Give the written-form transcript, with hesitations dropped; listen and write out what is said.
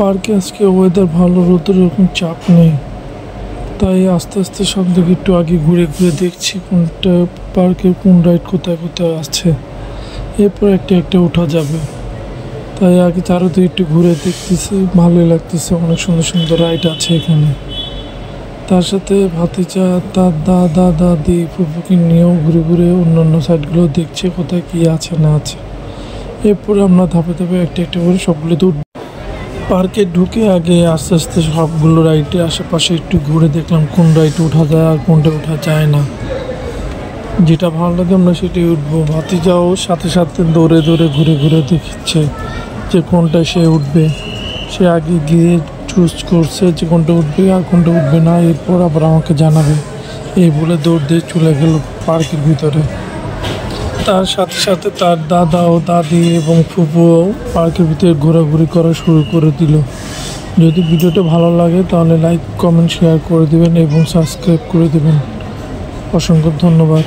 পার্কে আজকে ওয়েদার ভালো, রোদের এরকম চাপ নেই, তাই আস্তে আস্তে সব দিকে একটু আগে ঘুরে ঘুরে দেখছি কোনটা পার্কের কোন রাইড কোথায় কোথায় আছে। এরপর একটা একটা উঠা যাবে, তাই আগে চারোদিকে একটু ঘুরে দেখতেছি, ভালোই লাগতেছে। অনেক সুন্দর সুন্দর রাইড আছে এখানে। তার সাথে ভাতিজা তার দাদা দাদি ফুফুকে নিয়েও ঘুরে ঘুরে অন্যান্য সাইডগুলো দেখছে কোথায় কী আছে না আছে। এরপরে আমরা ধাপে ধাপে একটা একটা করে সবগুলো তো পার্কে ঢুকে আগে আস্তে আস্তে সবগুলো রাইডের আশেপাশে একটু ঘুরে দেখলাম কোন রাইডে ওঠা যায় আর কোনটা ওঠা যায় না। যেটা ভালো লাগে আমরা সেটাই উঠবো। ভাতিজাও সাথে সাথে দৌড়ে দৌড়ে ঘুরে ঘুরে দেখছে যে কোনটা সে উঠবে। সে আগে গিয়ে চুজ করছে যে কোনটা উঠবে আর কোনটা উঠবে না, এরপর আবার আমাকে জানাবে। এই বলে দৌড় দিয়ে চলে গেল পার্কের ভিতরে। তার সাথে সাথে তার দাদা ও দাদি এবং ফুফুও পার্কের ভিতরে ঘোরাঘুরি করা শুরু করে দিল। যদি ভিডিওটা ভালো লাগে তাহলে লাইক কমেন্ট শেয়ার করে দেবেন এবং সাবস্ক্রাইব করে দেবেন। অসংখ্য ধন্যবাদ।